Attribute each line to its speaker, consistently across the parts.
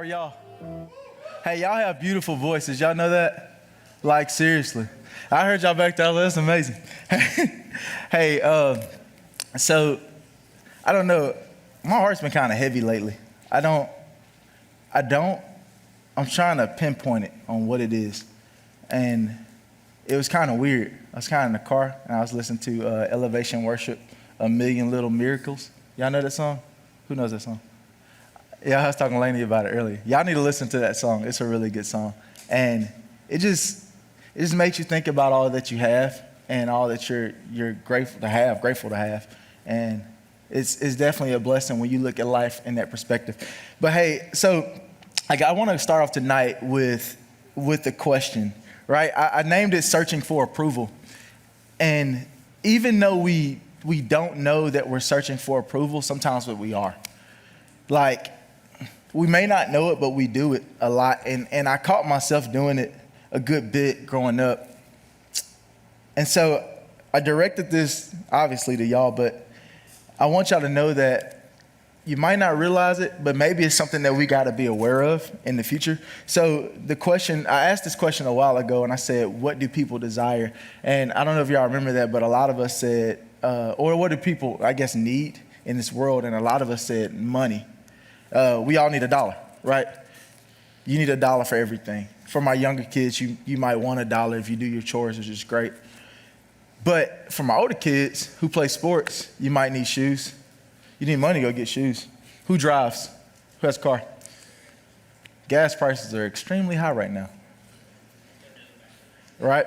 Speaker 1: are y'all? Hey, y'all have beautiful voices. Y'all know that? Like, seriously. I heard y'all back there. That's amazing. Hey, so, I don't know. My heart's been kind of heavy lately. I'm trying to pinpoint it on what it is. And it was kind of weird. I was kind of in the car, and I was listening to Elevation Worship, A Million Little Miracles. Y'all know that song? Who knows that song? Yeah, I was talking to Lainey about it earlier. Y'all need to listen to that song. It's a really good song. And it just makes you think about all that you have and all that you're grateful to have. And it's definitely a blessing when you look at life in that perspective. But hey, so I want to start off tonight with the question, right? I named it Searching for Approval. And even though we don't know that we're searching for approval, sometimes we are. Like, we may not know it, but we do it a lot. And I caught myself doing it a good bit growing up. And so I directed this, obviously, to y'all, but I want y'all to know that you might not realize it, but maybe it's something that we got to be aware of in the future. So I asked this question a while ago, and I said, what do people desire? And I don't know if y'all remember that, but a lot of us said, or what do people, I guess, need in this world? And a lot of us said money. We all need $1, right? You need $1 for everything. For my younger kids, you might want $1 if you do your chores, which is great. But for my older kids who play sports, you might need shoes. You need money to go get shoes. Who drives? Who has a car? Gas prices are extremely high right now. Right?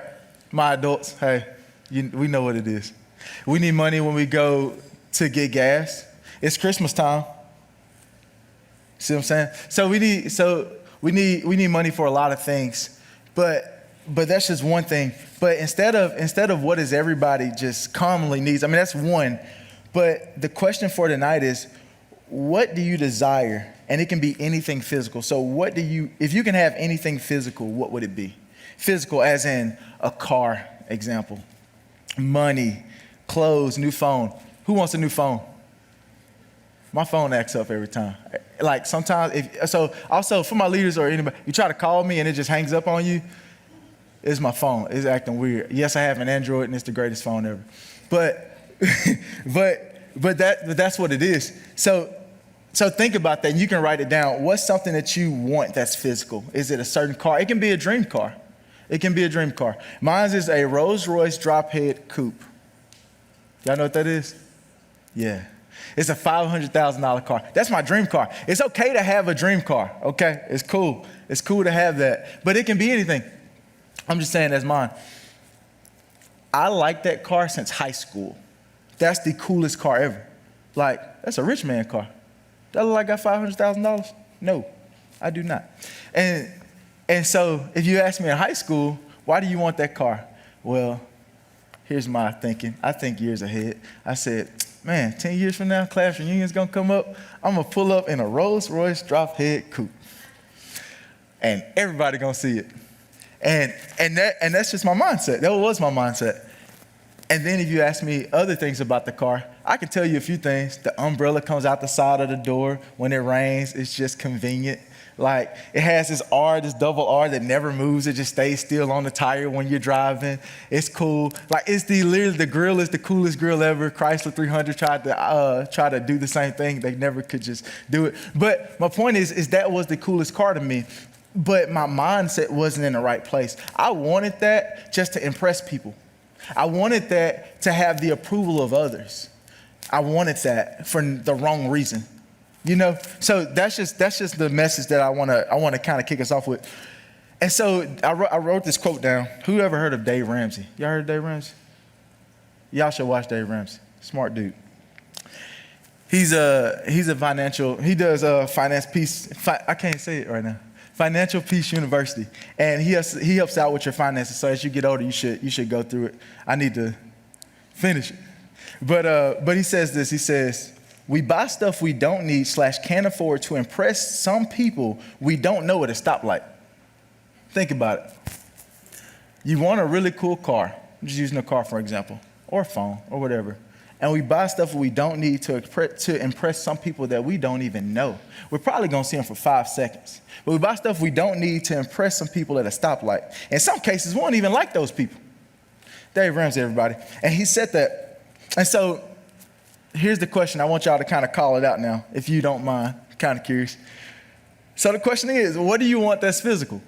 Speaker 1: My adults, hey, we know what it is. We need money when we go to get gas. It's Christmas time. See what I'm saying? So we need money for a lot of things, but that's just one thing. But instead of what is everybody just commonly needs, I mean, that's one. But the question for tonight is, what do you desire? And it can be anything physical. So if you can have anything physical, what would it be? Physical as in a car, example. Money, clothes, new phone. Who wants a new phone? My phone acts up every time. Like sometimes, also for my leaders or anybody, you try to call me and it just hangs up on you, it's my phone. It's acting weird. Yes, I have an Android and it's the greatest phone ever. But that's what it is. So think about that and you can write it down. What's something that you want that's physical? Is it a certain car? It can be a dream car. Mine is a Rolls-Royce drop-head coupe. Y'all know what that is? Yeah. It's a $500,000 car. That's my dream car. It's okay to have a dream car, okay? It's cool. It's cool to have that. But it can be anything. I'm just saying that's mine. I like that car since high school. That's the coolest car ever. Like, that's a rich man car. Do I look like I got $500,000? No, I do not. And so if you ask me in high school, why do you want that car? Well, here's my thinking. I think years ahead. I said, man, 10 years from now, class reunion's gonna come up. I'm gonna pull up in a Rolls-Royce drop-head coupe. And everybody gonna see it. And that's just my mindset. That was my mindset. And then if you ask me other things about the car, I can tell you a few things. The umbrella comes out the side of the door when it rains. It's just convenient. Like, it has this double R that never moves. It just stays still on the tire when you're driving. It's cool. Like, literally the grill is the coolest grill ever. Chrysler 300 tried to do the same thing. They never could just do it. But my point is that was the coolest car to me. But my mindset wasn't in the right place. I wanted that just to impress people. I wanted that to have the approval of others. I wanted that for the wrong reason. You know, so that's just the message that I want to kind of kick us off with. And so I wrote this quote down. Who ever heard of Dave Ramsey? Y'all heard of Dave Ramsey? Y'all should watch Dave Ramsey. Smart dude. He does finance peace. I can't say it right now. Financial Peace University, and he helps out with your finances. So as you get older, you should go through it. I need to finish it, but he says this. He says, we buy stuff we don't need / can't afford to impress some people we don't know at a stoplight. Think about it. You want a really cool car. I'm just using a car for example, or a phone, or whatever. And we buy stuff we don't need to impress some people that we don't even know. We're probably going to see them for 5 seconds. But we buy stuff we don't need to impress some people at a stoplight. In some cases, we won't even like those people. Dave Ramsey, everybody. And he said that. And so here's the question. I want y'all to kind of call it out now, if you don't mind. Kind of curious. So the question is, what do you want that's physical?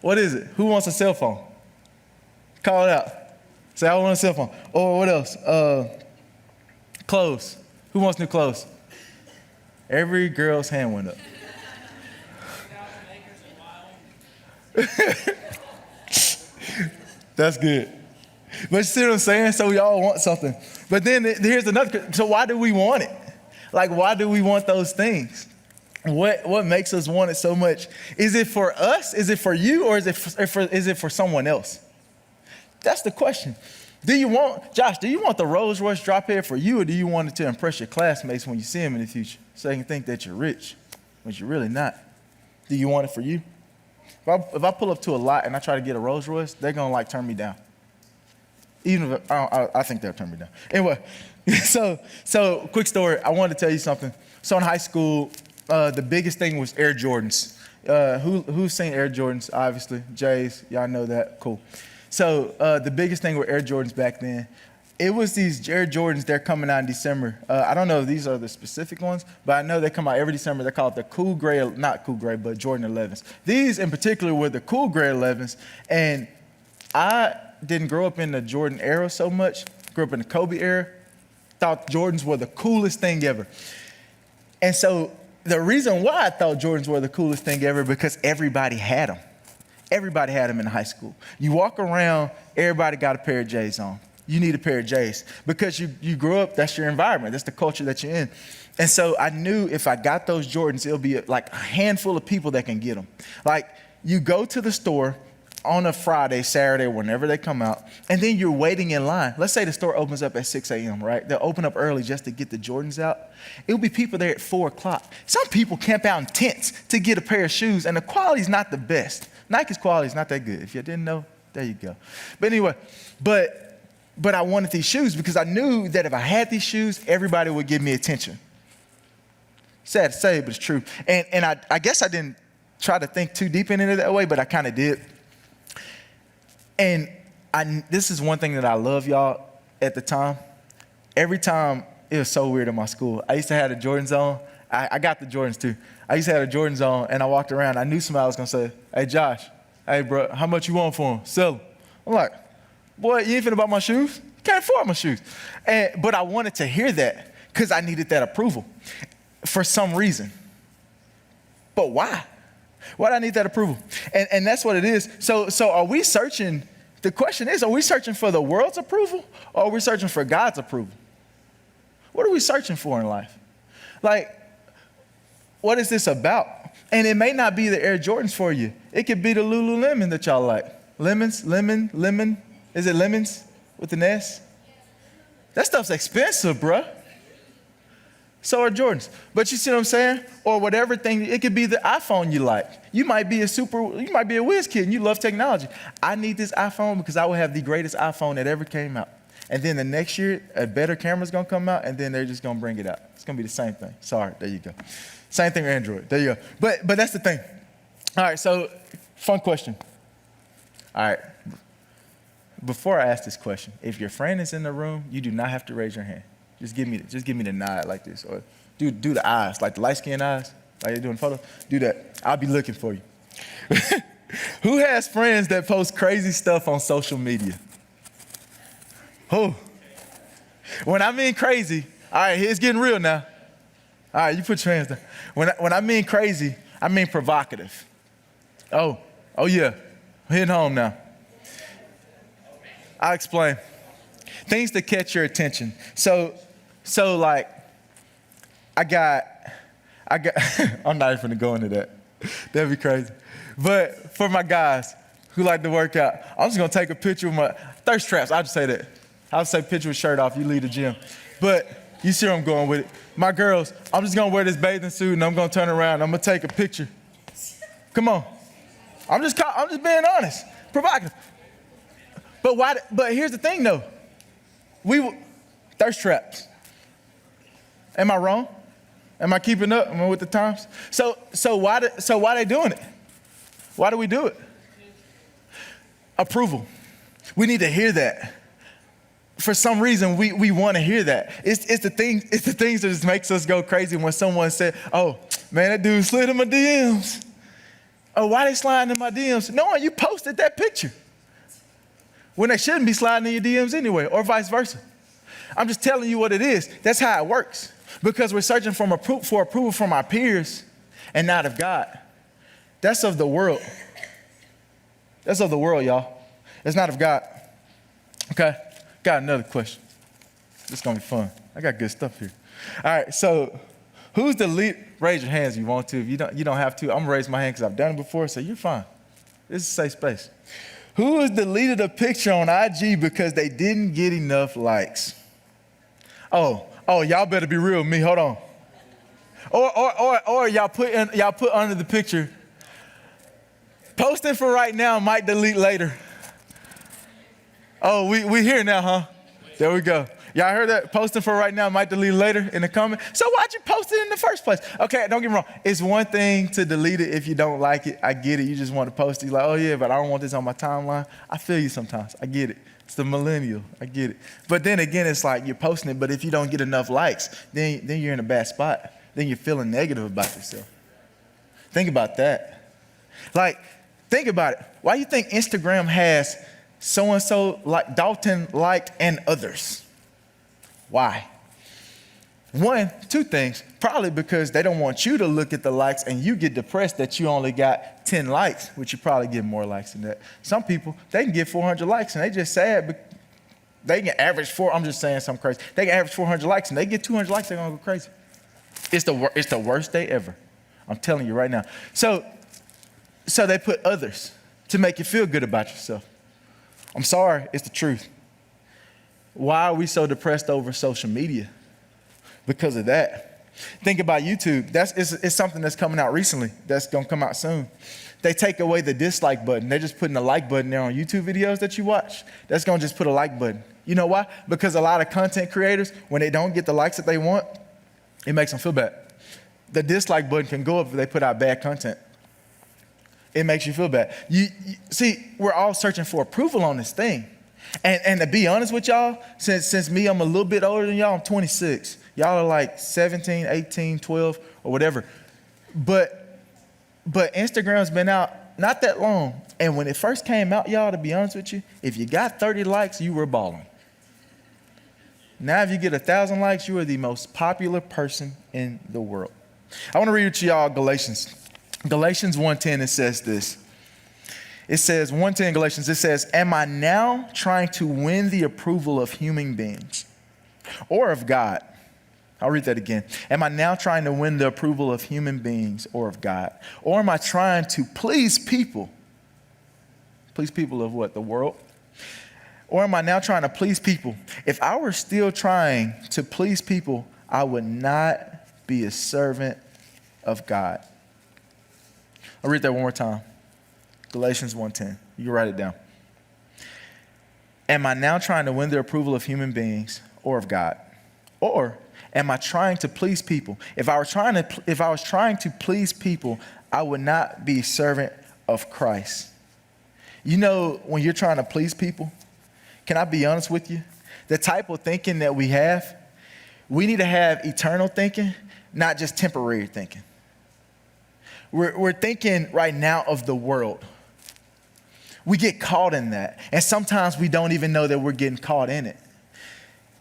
Speaker 1: What is it? Who wants a cell phone? Call it out. Say, I want a cell phone. Or what else? Clothes. Who wants new clothes? Every girl's hand went up. That's good. But you see what I'm saying? So we all want something. But then here's another. So why do we want it? Like, why do we want those things? What makes us want it so much? Is it for us? Is it for you? Or is it for someone else? That's the question. Do you want the Rolls Royce drop head for you, or do you want it to impress your classmates when you see them in the future so they can think that you're rich, but you're really not? Do you want it for you? If I pull up to a lot and I try to get a Rolls Royce, they're going to like turn me down. Even if I think they'll turn me down. Anyway, so quick story. I wanted to tell you something. So in high school, the biggest thing was Air Jordans. Who's seen Air Jordans? Obviously, Jays, y'all know that. Cool. So the biggest thing with Air Jordans back then, it was these Air Jordans. They're coming out in December. I don't know if these are the specific ones, but I know they come out every December. They're called the cool gray, not cool gray, but Jordan 11s. These in particular were the cool gray 11s. And I didn't grow up in the Jordan era so much. Grew up in the Kobe era. Thought Jordans were the coolest thing ever. And so the reason why I thought Jordans were the coolest thing ever, because everybody had them. Everybody had them in high school. You walk around, everybody got a pair of J's on. You need a pair of J's because you grew up, that's your environment. That's the culture that you're in. And so I knew if I got those Jordans, it'll be like a handful of people that can get them. Like, you go to the store on a Friday, Saturday, whenever they come out, and then you're waiting in line. Let's say the store opens up at 6 a.m., right? They'll open up early just to get the Jordans out. It'll be people there at 4 o'clock. Some people camp out in tents to get a pair of shoes, and the quality's not the best. Nike's quality is not that good. If you didn't know, there you go. But anyway, but I wanted these shoes because I knew that if I had these shoes, everybody would give me attention. Sad to say, but it's true. And I guess I didn't try to think too deep into it that way, but I kind of did. And this is one thing that I love, y'all, at the time. Every time, it was so weird in my school. I used to have the Jordans on. I got the Jordans too. I used to have the Jordans on, and I walked around. I knew somebody was going to say, hey, Josh, hey, bro, how much you want for them? Sell them. I'm like, boy, you ain't finna buy my shoes? Can't afford my shoes. But I wanted to hear that because I needed that approval for some reason. But why? Why do I need that approval? And that's what it is. So are we searching, the question is, are we searching for the world's approval, or are we searching for God's approval? What are we searching for in life? Like, what is this about? And it may not be the Air Jordans for you. It could be the Lululemon that y'all like. Lemon. Is it lemons with an S? That stuff's expensive, bruh. So are Jordans. But you see what I'm saying? Or whatever thing, it could be the iPhone you like. You might be a whiz kid and you love technology. I need this iPhone because I will have the greatest iPhone that ever came out. And then the next year, a better camera's gonna come out, and then they're just gonna bring it out. It's gonna be the same thing. Sorry, there you go. Same thing with Android. There you go. But that's the thing. All right, so fun question. All right. Before I ask this question, if your friend is in the room, you do not have to raise your hand. Just give me the nod like this, or do the eyes, like the light-skinned eyes, like you're doing photos. Do that. I'll be looking for you. Who has friends that post crazy stuff on social media? Who? When I mean crazy, all right, it's getting real now. All right, you put your hands down. When I mean crazy, I mean provocative. Oh yeah, I'm hitting home now. I'll explain. Things to catch your attention. So like, I got, I'm not even gonna go into that. That'd be crazy. But for my guys who like to work out, I'm just gonna take a picture with my thirst traps. I'll just say that. I'll say picture with shirt off, you leave the gym. But you see where I'm going with it. My girls, I'm just gonna wear this bathing suit and I'm gonna turn around, I'm gonna take a picture. Come on. I'm just being honest, provocative. But here's the thing though. Thirst traps. Am I wrong? Am I keeping up with the times? So why they doing it? Why do we do it? Approval. We need to hear that. For some reason, we want to hear that. It's the things that just makes us go crazy when someone said, oh, man, that dude slid in my DMs. Oh, why they sliding in my DMs? No, you posted that picture. When they shouldn't be sliding in your DMs anyway, or vice versa. I'm just telling you what it is. That's how it works. Because we're searching for approval from our peers and not of God. That's of the world. That's of the world, y'all. It's not of God. Okay? Got another question. This is going to be fun. I got good stuff here. All right, so who's the lead? Raise your hands if you want to. If you don't have to. I'm going to raise my hand because I've done it before, so you're fine. This is a safe space. Who has deleted a picture on IG because they didn't get enough likes? Oh, y'all better be real with me. Hold on. Or y'all put under the picture, posting for right now, might delete later. Oh, we here now, huh? There we go. Y'all heard that? Posting for right now, might delete later in the comment. So why'd you post it in the first place? Okay, don't get me wrong. It's one thing to delete it if you don't like it. I get it. You just want to post it. You're like, oh yeah, but I don't want this on my timeline. I feel you sometimes. I get it. It's the millennial. I get it. But then again, it's like you're posting it, but if you don't get enough likes, then you're in a bad spot. Then you're feeling negative about yourself. Think about that. Like, think about it. Why do you think Instagram has so-and-so like Dalton liked and others? Why? Two things. Probably because they don't want you to look at the likes and you get depressed that you only got 10 likes, which you probably get more likes than that. Some people, they can get 400 likes and they just sad, but they can average I'm just saying something crazy. They can average 400 likes and they get 200 likes, they're gonna go crazy. It's the worst day ever. I'm telling you right now. So they put others to make you feel good about yourself. I'm sorry, it's the truth. Why are we so depressed over social media? Because of that. Think about YouTube. It's something that's coming out recently. That's going to come out soon. They take away the dislike button. They're just putting a like button there on YouTube videos that you watch. That's going to just put a like button. You know why? Because a lot of content creators, when they don't get the likes that they want, it makes them feel bad. The dislike button can go up if they put out bad content. It makes you feel bad. You see, we're all searching for approval on this thing. And to be honest with y'all, since me, I'm a little bit older than y'all, I'm 26. Y'all are like 17, 18, 12, or whatever. But Instagram's been out not that long. And when it first came out, y'all, to be honest with you, if you got 30 likes, you were balling. Now if you get 1,000 likes, you are the most popular person in the world. I want to read to y'all Galatians 1:10, it says this. It says, 1:10 Galatians, it says, am I now trying to win the approval of human beings or of God? I'll read that again. Am I now trying to win the approval of human beings or of God? Or am I trying to please people? Please people of what? The world? Or am I now trying to please people? If I were still trying to please people, I would not be a servant of God. I'll read that one more time. Galatians 1:10. You can write it down. Am I now trying to win the approval of human beings or of God? Or am I trying to please people? If I was trying to please people, I would not be a servant of Christ. You know, when you're trying to please people, can I be honest with you? The type of thinking that we have, we need to have eternal thinking, not just temporary thinking. We're thinking right now of the world. We get caught in that. And sometimes we don't even know that we're getting caught in it.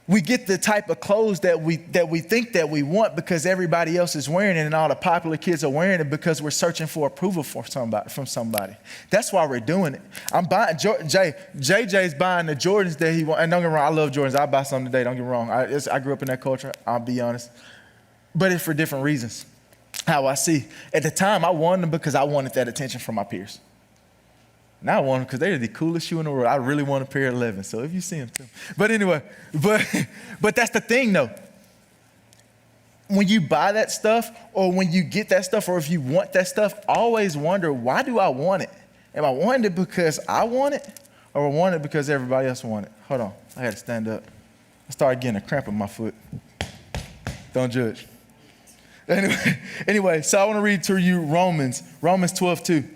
Speaker 1: We get the type of clothes that we think that we want because everybody else is wearing it and all the popular kids are wearing it because we're searching for approval from somebody. That's why we're doing it. I'm buying, JJ's buying the Jordans that he wants. And don't get me wrong, I love Jordans. I'll buy some today, don't get me wrong. I grew up in that culture, I'll be honest. But it's for different reasons. How I see. At the time, I wanted them because I wanted that attention from my peers. Now I want them because they're the coolest shoe in the world. I really want a pair of 11. So if you see them, too. But anyway, but that's the thing, though. When you buy that stuff or when you get that stuff or if you want that stuff, always wonder, why do I want it? Am I wanting it because I want it or I want it because everybody else wants it? Hold on. I had to stand up. I started getting a cramp in my foot. Don't judge. Anyway, so I want to read to you Romans 12:2.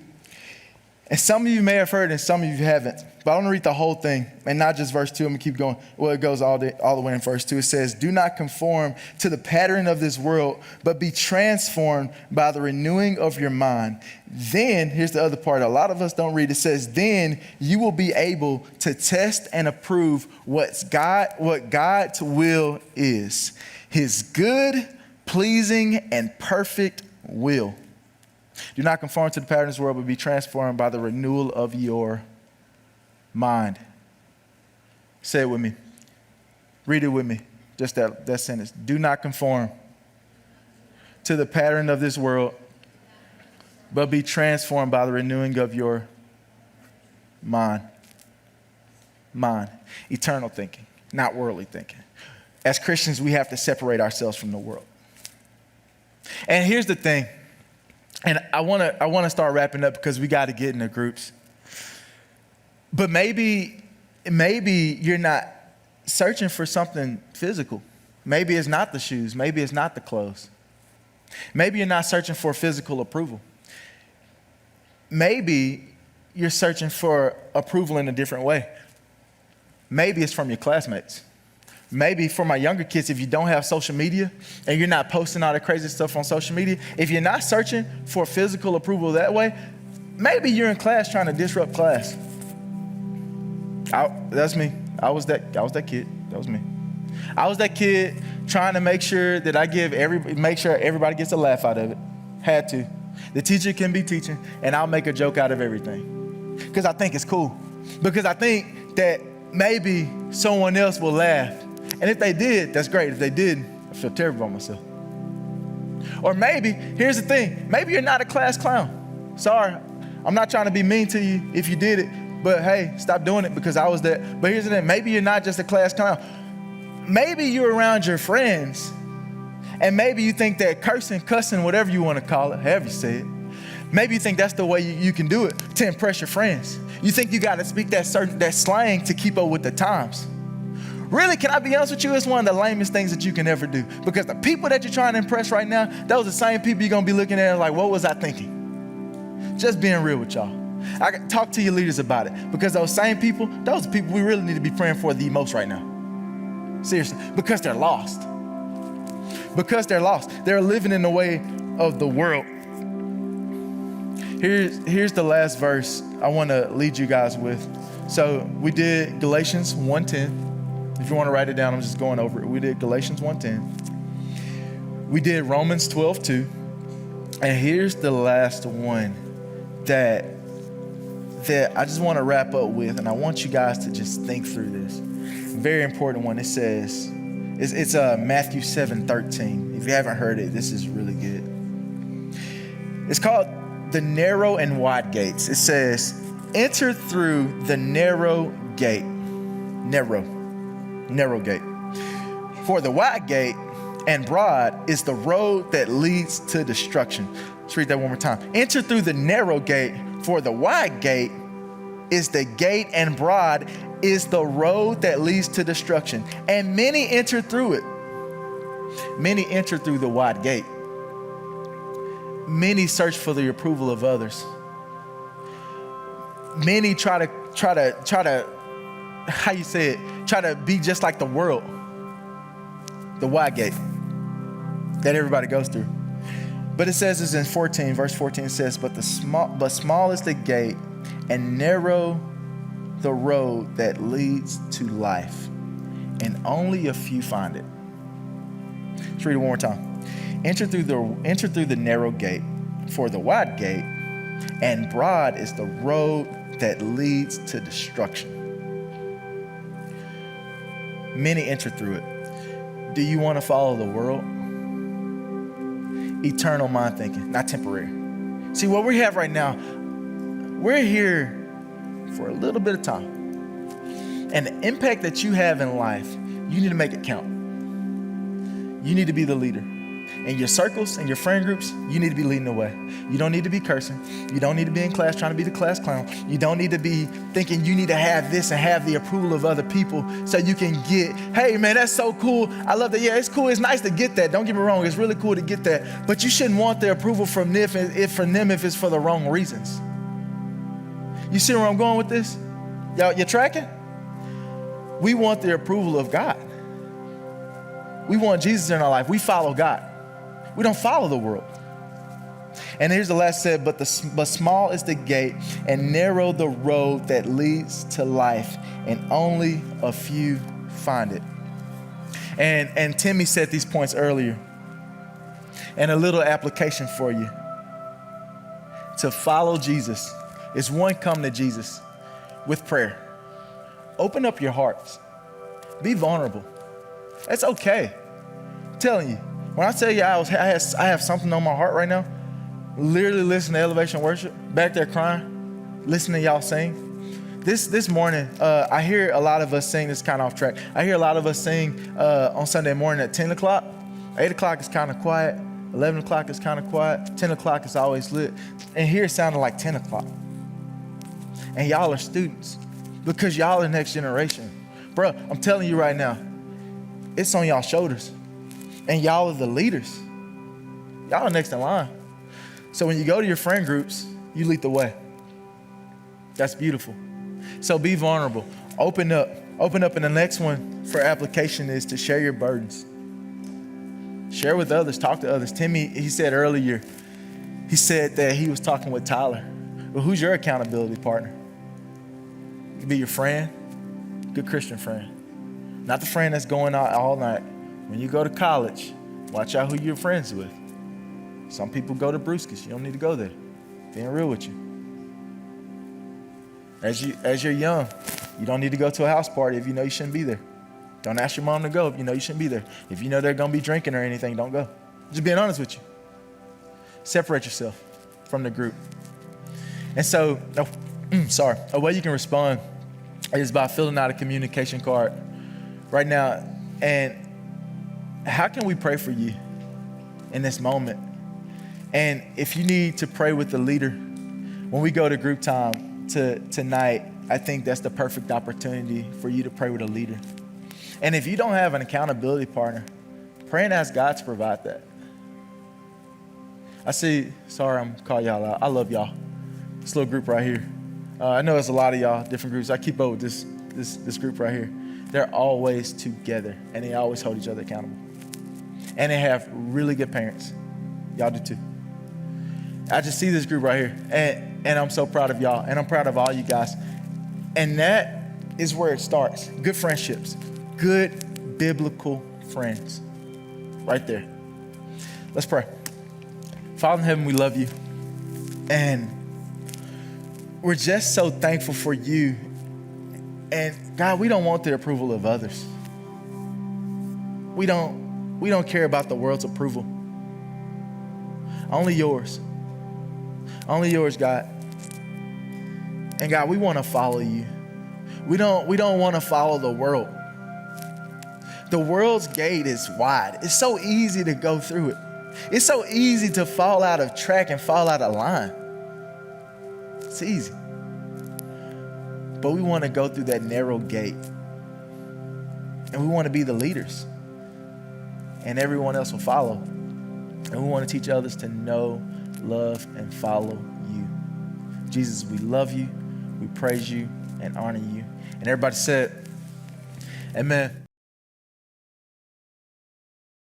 Speaker 1: And some of you may have heard and some of you haven't. But I want to read the whole thing and not just verse 2. I'm going to keep going. Well, it goes all the way in verse 2. It says, do not conform to the pattern of this world, but be transformed by the renewing of your mind. Then, here's the other part. A lot of us don't read. It says, then you will be able to test and approve what God's will is. His good, pleasing, and perfect will. Do not conform to the pattern of this world, but be transformed by the renewal of your mind. Say it with me. Read it with me. Just that sentence. Do not conform to the pattern of this world, but be transformed by the renewing of your mind. Mind. Eternal thinking, not worldly thinking. As Christians, we have to separate ourselves from the world. And here's the thing. And I want to start wrapping up because we got to get into groups. But maybe you're not searching for something physical. Maybe it's not the shoes. Maybe it's not the clothes. Maybe you're not searching for physical approval. Maybe you're searching for approval in a different way. Maybe it's from your classmates. Maybe for my younger kids, if you don't have social media and you're not posting all the crazy stuff on social media, if you're not searching for physical approval that way, maybe you're in class trying to disrupt class. That's me. I was that kid. That was me. I was that kid trying to make sure that make sure everybody gets a laugh out of it. Had to. The teacher can be teaching, and I'll make a joke out of everything. Because I think it's cool. Because I think that maybe someone else will laugh. And if they did, that's great. If they didn't, I feel terrible about myself. Or maybe, here's the thing, maybe you're not a class clown. Sorry, I'm not trying to be mean to you if you did it, but hey, stop doing it because I was that. But here's the thing, maybe you're not just a class clown. Maybe you're around your friends, and maybe you think that cussing, whatever you want to call it, however you say it, maybe you think that's the way you can do it to impress your friends. You think you got to speak that slang to keep up with the times. Really, can I be honest with you? It's one of the lamest things that you can ever do. Because the people that you're trying to impress right now, those are the same people you're going to be looking at like, what was I thinking? Just being real with y'all. I can talk to your leaders about it. Because those same people, those are people we really need to be praying for the most right now. Seriously. Because they're lost. Because they're lost. They're living in the way of the world. Here's the last verse I want to lead you guys with. So we did Galatians 1:10. If you want to write it down, I'm just going over it. We did Galatians 1:10. We did Romans 12:2. And here's the last one that I just want to wrap up with, and I want you guys to just think through this. Very important one. It says, it's Matthew 7:13. If you haven't heard it, this is really good. It's called the narrow and wide gates. It says, enter through the narrow gate. Narrow gate. For the wide gate and broad is the road that leads to destruction. Let's read that one more time. Enter through the narrow gate, for the wide gate is the gate and broad is the road that leads to destruction. And many enter through it. Many enter through the wide gate. Many search for the approval of others. Many try to how you say it, try to be just like the world, the wide gate that everybody goes through. But it says this in verse 14 says, but small is the gate and narrow the road that leads to life, and only a few find it. Let's read it one more time. Enter through the narrow gate, for the wide gate and broad is the road that leads to destruction. Many enter through it. Do you want to follow the world? Eternal mind thinking, not temporary. See, what we have right now, we're here for a little bit of time. And the impact that you have in life, you need to make it count. You need to be the leader. in your circles, in your friend groups, you need to be leading the way. You don't need to be cursing. You don't need to be in class trying to be the class clown. You don't need to be thinking you need to have this and have the approval of other people so you can get, hey man, that's so cool. I love that. Yeah, it's cool. It's nice to get that. Don't get me wrong. It's really cool to get that. But you shouldn't want the approval from them if it's for the wrong reasons. You see where I'm going with this? Y'all, you tracking? We want the approval of God. We want Jesus in our life. We follow God. We don't follow the world. And here's the last said, but small is the gate and narrow the road that leads to life, and only a few find it. And Timmy said these points earlier. And a little application for you. To follow Jesus is one, come to Jesus with prayer. Open up your hearts. Be vulnerable. That's okay. I'm telling you, when I tell you I have something on my heart right now, literally listen to Elevation Worship, back there crying, listen to y'all sing. This morning, I hear a lot of us sing, this kind of off track. I hear a lot of us sing on Sunday morning at 10 o'clock. 8 o'clock is kind of quiet. 11 o'clock is kind of quiet. 10 o'clock is always lit. And here it sounded like 10 o'clock. And y'all are students because y'all are next generation. Bro, I'm telling you right now, it's on y'all shoulders. And y'all are the leaders. Y'all are next in line. So when you go to your friend groups, you lead the way. That's beautiful. So be vulnerable. Open up. Open up. And the next one for application is to share your burdens. Share with others. Talk to others. Timmy, he said earlier, he said that he was talking with Tyler. Well, who's your accountability partner? It could be your friend, good Christian friend. Not the friend that's going out all night. When you go to college, watch out who you're friends with. Some people go to Brewskis. You don't need to go there. Being real with you. As you're young, you don't need to go to a house party if you know you shouldn't be there. Don't ask your mom to go if you know you shouldn't be there. If you know they're going to be drinking or anything, don't go. Just being honest with you. Separate yourself from the group. And so, a way you can respond is by filling out a communication card right now. And how can we pray for you in this moment? And if you need to pray with the leader, when we go to group time tonight, I think that's the perfect opportunity for you to pray with a leader. And if you don't have an accountability partner, pray and ask God to provide that. I'm calling y'all out. I love y'all. This little group right here. I know there's a lot of y'all, different groups. I keep up with this group right here. They're always together, and they always hold each other accountable. And they have really good parents. Y'all do too. I just see this group right here, and I'm so proud of y'all, and I'm proud of all you guys. And that is where it starts. Good friendships, good biblical friends, right there. Let's pray. Father in heaven, we love you, and we're just so thankful for you. And God, we don't want the approval of others. We don't care about the world's approval. Only yours. Only yours, God. And God, we want to follow you. We don't want to follow the world. The world's gate is wide. It's so easy to go through it. It's so easy to fall out of track and fall out of line. It's easy. But we want to go through that narrow gate. And we want to be the leaders. And everyone else will follow. And we want to teach others to know, love, and follow you. Jesus, we love you, we praise you, and honor you. And everybody said, amen.